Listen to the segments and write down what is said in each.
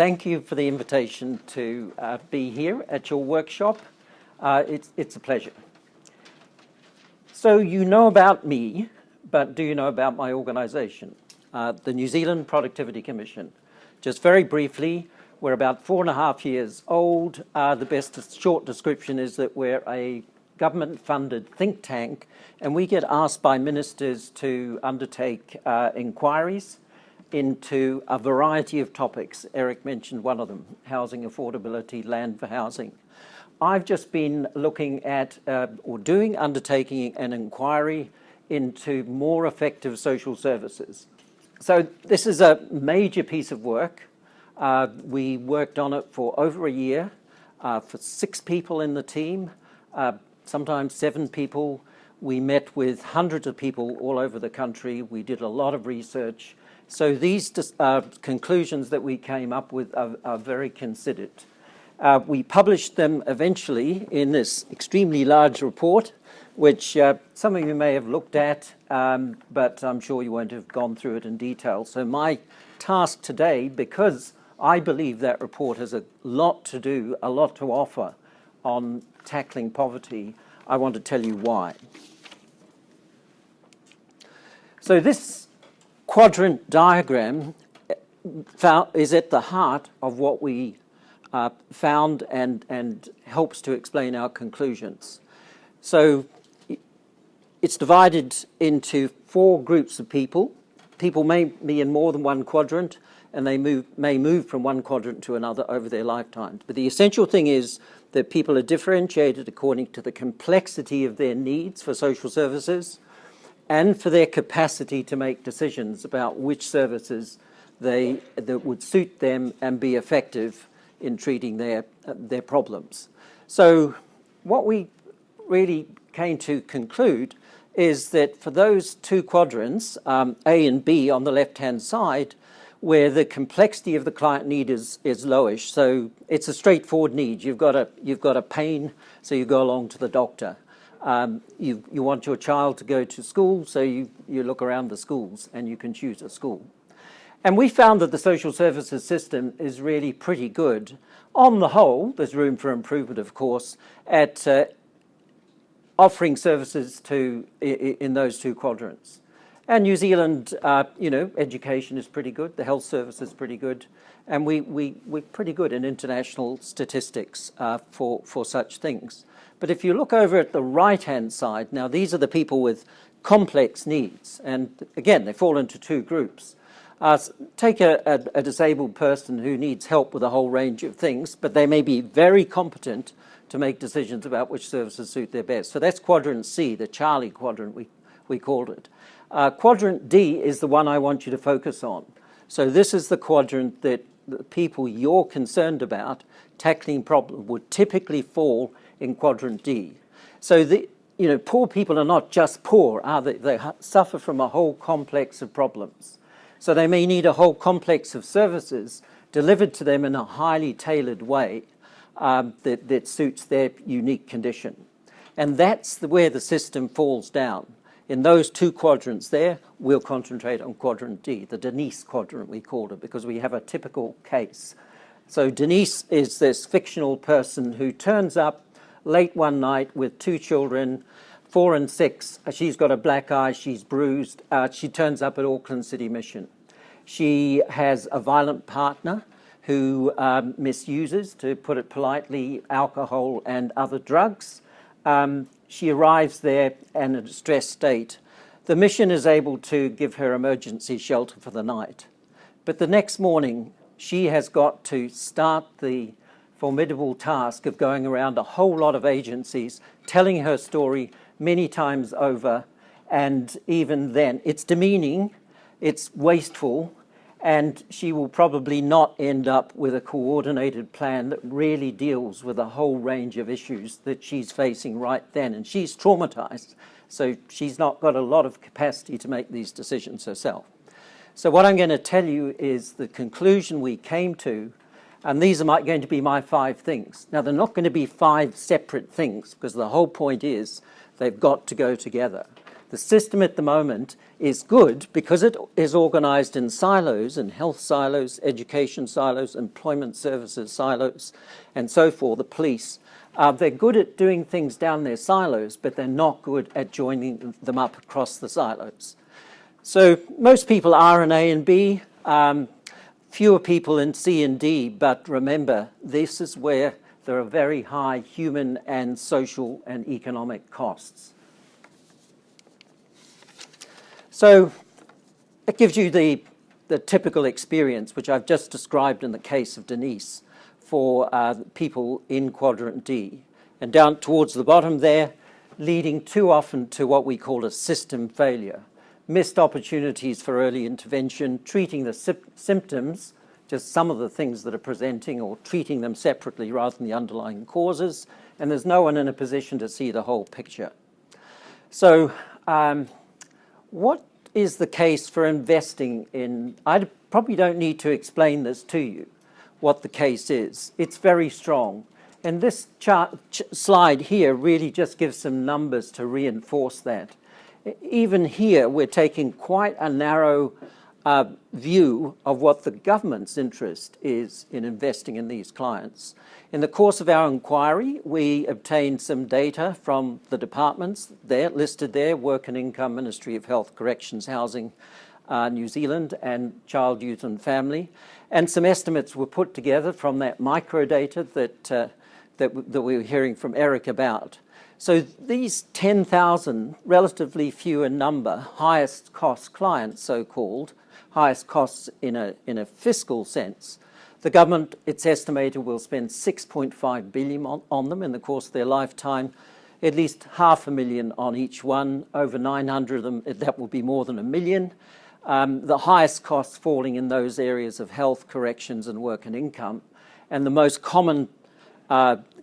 thank you for the invitation to be here at your workshop. It's a pleasure. So you know about me, but do you know about my organisation, the New Zealand Productivity Commission? Just very briefly, we're about 4.5 years old. The best short description is that we're a government-funded think tank, and we get asked by ministers to undertake inquiries into a variety of topics. Eric mentioned one of them, housing affordability, land for housing. I've just been looking at undertaking an inquiry into more effective social services. So this is a major piece of work. We worked on it for over a year, for 6 people in the team, sometimes 7 people. We met with hundreds of people all over the country. We did a lot of research. So these conclusions that we came up with are very considered. We published them eventually in this extremely large report, which some of you may have looked at, but I'm sure you won't have gone through it in detail. So my task today, because I believe that report has a lot to do, a lot to offer on tackling poverty, I want to tell you why. So this quadrant diagram is at the heart of what we found and helps to explain our conclusions. So it's divided into 4 groups of people. People may be in more than one quadrant, and they may move from one quadrant to another over their lifetimes. But the essential thing is that people are differentiated according to the complexity of their needs for social services and for their capacity to make decisions about which services that would suit them and be effective in treating their problems. So what we really came to conclude is that for those 2 quadrants, A and B on the left-hand side, where the complexity of the client need is lowish. So it's a straightforward need. You've got a pain, so you go along to the doctor. You want your child to go to school, so you look around the schools and you can choose a school. And we found that the social services system is really pretty good. On the whole, there's room for improvement, of course, at offering services in those 2 quadrants. And New Zealand, education is pretty good. The health service is pretty good. And we're pretty good in international statistics for such things. But if you look over at the right-hand side, now these are the people with complex needs. And again, they fall into 2 groups. Take a disabled person who needs help with a whole range of things, but they may be very competent to make decisions about which services suit their best. So that's quadrant C, the Charlie quadrant, we called it. Quadrant D is the one I want you to focus on. So this is the quadrant that the people you're concerned about tackling problem would typically fall in quadrant D. So poor people are not just poor, are they? They suffer from a whole complex of problems. So they may need a whole complex of services delivered to them in a highly tailored way that suits their unique condition. And that's where the system falls down. In those 2 quadrants there, we'll concentrate on quadrant D, the Denise quadrant we called it, because we have a typical case. So Denise is this fictional person who turns up late one night with 2 children, 4 and 6. She's got a black eye, she's bruised. She turns up at Auckland City Mission. She has a violent partner who misuses, to put it politely, alcohol and other drugs. She arrives there in a distressed state. The mission is able to give her emergency shelter for the night. But the next morning, she has got to start the formidable task of going around a whole lot of agencies, telling her story many times over, and even then, it's demeaning, it's wasteful, and she will probably not end up with a coordinated plan that really deals with a whole range of issues that she's facing right then. And she's traumatized, so she's not got a lot of capacity to make these decisions herself. So what I'm going to tell you is the conclusion we came to, and these are going to be my 5 things. Now, they're not going to be 5 separate things, because the whole point is they've got to go together. The system at the moment is good because it is organised in silos, in health silos, education silos, employment services silos, and so forth, the police. They're good at doing things down their silos, but they're not good at joining them up across the silos. So most people are in A and B, fewer people in C and D, but remember, this is where there are very high human and social and economic costs. So it gives you the typical experience, which I've just described in the case of Denise, for people in Quadrant D. And down towards the bottom there, leading too often to what we call a system failure. Missed opportunities for early intervention, treating the symptoms, just some of the things that are presenting, or treating them separately rather than the underlying causes, and there's no one in a position to see the whole picture. So what is the case for investing in? I probably don't need to explain this to you, what the case is. It's very strong. And this slide here really just gives some numbers to reinforce that. Even here, we're taking quite a narrow view of what the government's interest is in investing in these clients. In the course of our inquiry, we obtained some data from the departments there, listed there, Work and Income, Ministry of Health, Corrections, Housing, New Zealand, and Child, Youth and Family. And some estimates were put together from that microdata that we were hearing from Eric about. So these 10,000, relatively few in number, highest cost clients, so-called, highest costs in a fiscal sense, the government, it's estimated, will spend $6.5 billion on them in the course of their lifetime, at least $500,000 on each one. Over 900 of them, that will be more than $1 million. The highest costs falling in those areas of health, corrections, and work and income. And the most common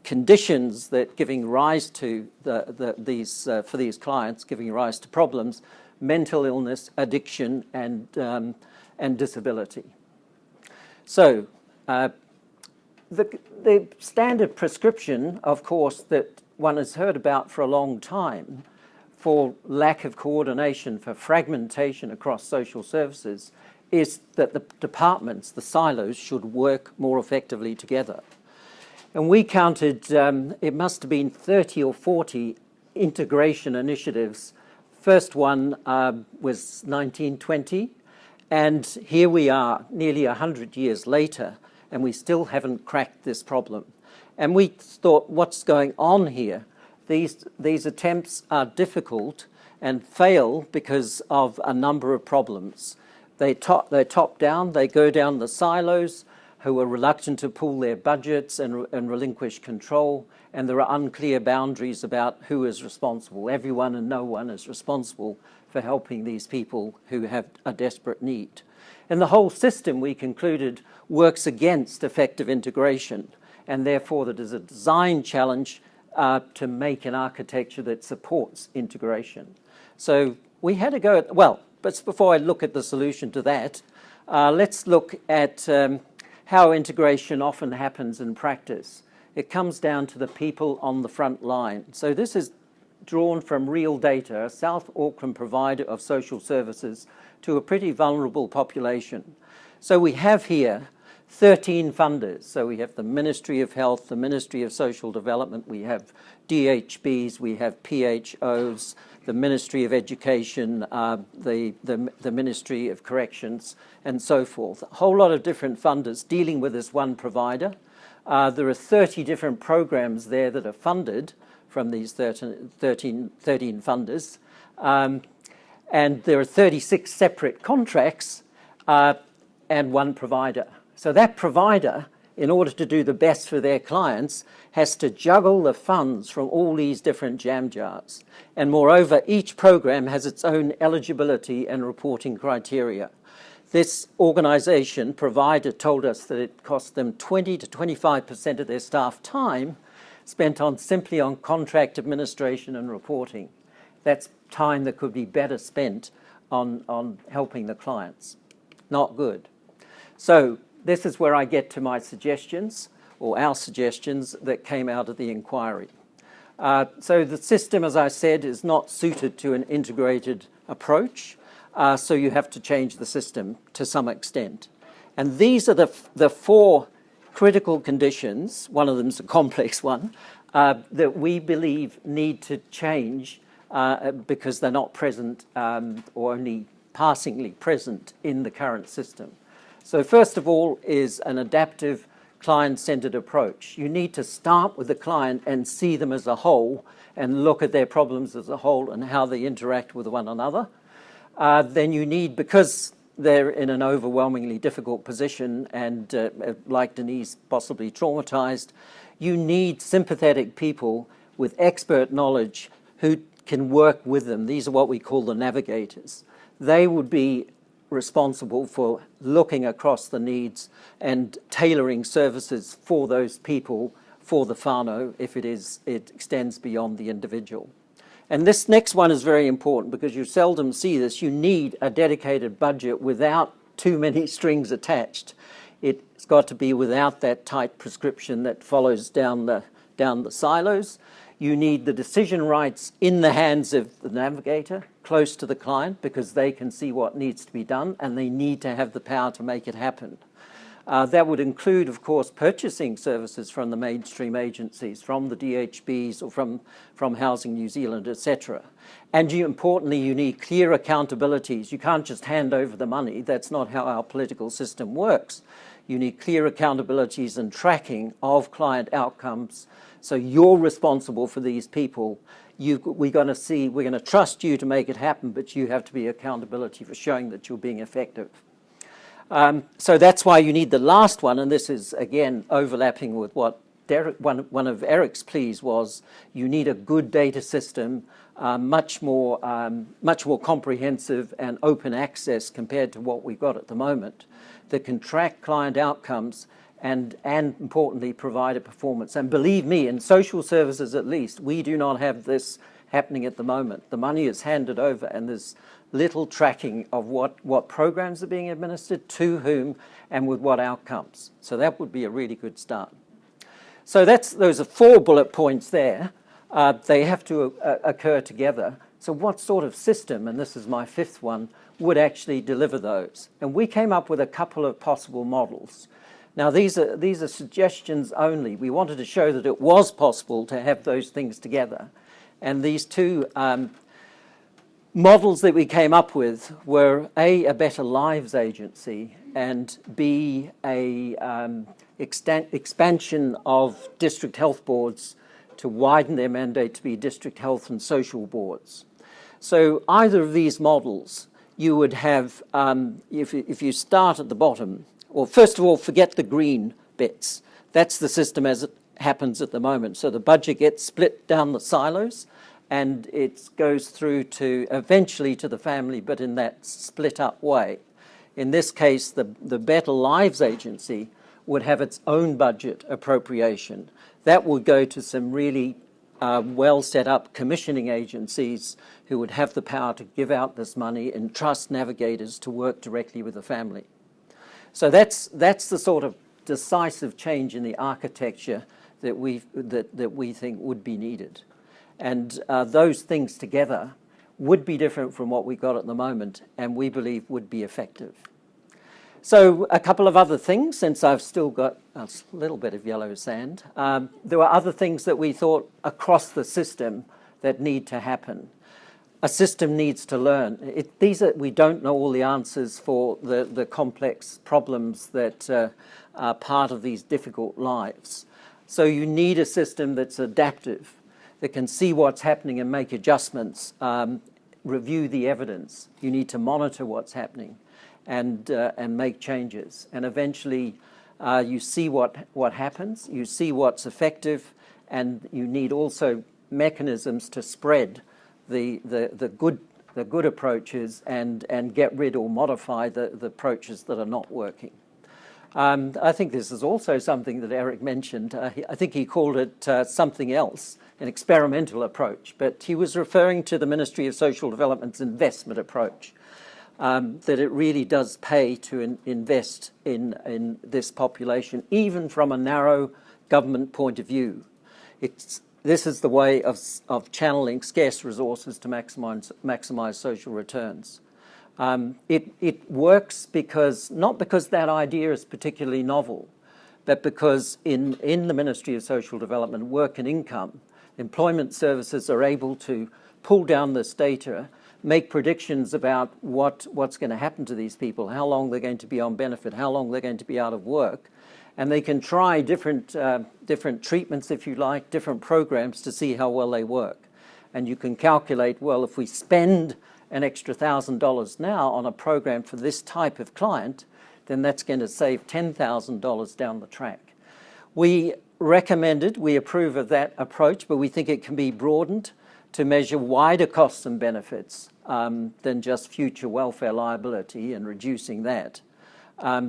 conditions that giving rise to for these clients, giving rise to problems, mental illness, addiction, and disability. So the standard prescription, of course, that one has heard about for a long time for lack of coordination, for fragmentation across social services, is that the departments, the silos, should work more effectively together. And we counted, it must have been 30 or 40 integration initiatives. First one was 1920, and here we are nearly 100 years later, and we still haven't cracked this problem. And we thought, what's going on here? These attempts are difficult and fail because of a number of problems. They're top down, they go down the silos, who are reluctant to pool their budgets and relinquish control, and there are unclear boundaries about who is responsible. Everyone and no one is responsible for helping these people who have a desperate need. And the whole system, we concluded, works against effective integration, and therefore that is a design challenge to make an architecture that supports integration. So we had to go, but before I look at the solution to that, let's look at how integration often happens in practice. It comes down to the people on the front line. So this is drawn from real data, a South Auckland provider of social services to a pretty vulnerable population. So we have here 13 funders. So we have the Ministry of Health, the Ministry of Social Development, we have DHBs, we have PHOs, the Ministry of Education, the Ministry of Corrections, and so forth. A whole lot of different funders dealing with this one provider. There are 30 different programs there that are funded from these 13 funders. And there are 36 separate contracts and one provider. So that provider, in order to do the best for their clients, has to juggle the funds from all these different jam jars. And moreover, each program has its own eligibility and reporting criteria. This organisation provider told us that it cost them 20 to 25% of their staff time spent simply on contract administration and reporting. That's time that could be better spent on helping the clients. Not good. So this is where I get to my suggestions, or our suggestions, that came out of the inquiry. So the system, as I said, is not suited to an integrated approach, so you have to change the system to some extent. And these are the four critical conditions, one of them is a complex one, that we believe need to change because they're not present or only passingly present in the current system. So first of all is an adaptive client-centered approach. You need to start with the client and see them as a whole and look at their problems as a whole and how they interact with one another. Then you need, because they're in an overwhelmingly difficult position and, like Denise, possibly traumatized, you need sympathetic people with expert knowledge who can work with them. These are what we call the navigators. They would be responsible for looking across the needs and tailoring services for those people, for the whānau, if it extends beyond the individual. And this next one is very important because you seldom see this. You need a dedicated budget without too many strings attached. It's got to be without that tight prescription that follows down the silos. You need the decision rights in the hands of the navigator, close to the client, because they can see what needs to be done and they need to have the power to make it happen. That would include, of course, purchasing services from the mainstream agencies, from the DHBs or from Housing New Zealand, etc. And importantly, you need clear accountabilities. You can't just hand over the money. That's not how our political system works. You need clear accountabilities and tracking of client outcomes. So you're responsible for these people. We're going to trust you to make it happen, but you have to be accountability for showing that you're being effective. So that's why you need the last one, and this is, again, overlapping with what one of Eric's pleas was. You need a good data system, much more comprehensive and open access compared to what we've got at the moment, that can track client outcomes and importantly, provide a performance. And believe me, in social services at least, we do not have this happening at the moment. The money is handed over and there's little tracking of what programs are being administered, to whom, and with what outcomes. So that would be a really good start. So those are 4 bullet points there. They have to occur together. So what sort of system, and this is my 5th one, would actually deliver those? And we came up with a couple of possible models. Now, these are suggestions only. We wanted to show that it was possible to have those things together. And these 2 models that we came up with were A, better lives agency, and B, expansion of district health boards to widen their mandate to be district health and social boards. So either of these models, you would have, if you start at the bottom, well, first of all, forget the green bits. That's the system as it happens at the moment. So the budget gets split down the silos, and it goes through to eventually to the family, but in that split up way. In this case, the Better Lives Agency would have its own budget appropriation. That would go to some really well set up commissioning agencies who would have the power to give out this money and trust navigators to work directly with the family. So that's the sort of decisive change in the architecture that we think would be needed. And those things together would be different from what we've got at the moment, and we believe would be effective. So a couple of other things, since I've still got a little bit of yellow sand. There were other things that we thought across the system that need to happen. A system needs to learn. We don't know all the answers for the complex problems that are part of these difficult lives. So you need a system that's adaptive, that can see what's happening and make adjustments, review the evidence. You need to monitor what's happening and make changes. And eventually you see what happens, you see what's effective, and you need also mechanisms to spread the good approaches and get rid or modify the approaches that are not working. I think this is also something that Eric mentioned. I think he called it something else, an experimental approach, but he was referring to the Ministry of Social Development's investment approach, that it really does pay to invest in this population, even from a narrow government point of view. this is the way of channeling scarce resources to maximize social returns. It works because, not because that idea is particularly novel, but because in the Ministry of Social Development, Work and Income, employment services are able to pull down this data, make predictions about what's going to happen to these people, how long they're going to be on benefit, how long they're going to be out of work, and they can try different treatments, if you like, different programs to see how well they work. And you can calculate, well, if we spend an extra $1,000 now on a program for this type of client, then that's going to save $10,000 down the track. We approve of that approach, but we think it can be broadened to measure wider costs and benefits than just future welfare liability and reducing that,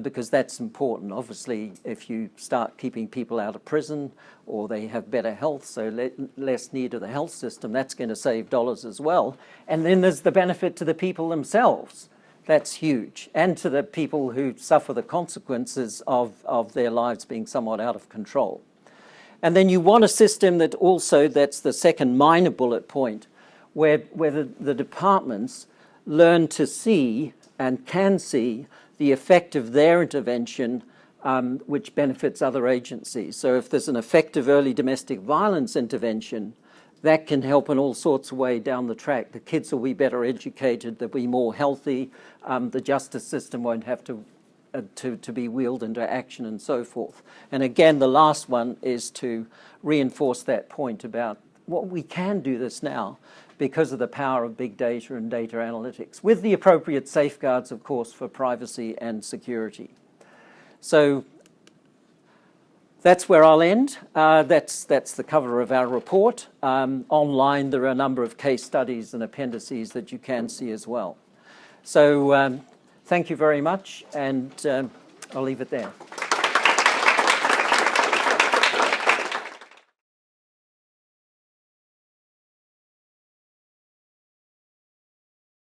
because that's important. Obviously, if you start keeping people out of prison or they have better health, so less need of the health system, that's going to save dollars as well. And then there's the benefit to the people themselves. That's huge. And to the people who suffer the consequences of their lives being somewhat out of control. And then you want a system that also, that's the second minor bullet point, where the departments learn to see and can see the effect of their intervention, which benefits other agencies. So if there's an effective early domestic violence intervention, that can help in all sorts of ways down the track. The kids will be better educated, they'll be more healthy, the justice system won't have to be wheeled into action and so forth. And again, the last one is to reinforce that point about what we can do this now because of the power of big data and data analytics, with the appropriate safeguards, of course, for privacy and security. So that's where I'll end. That's the cover of our report. Online, there are a number of case studies and appendices that you can see as well. So thank you very much, and I'll leave it there.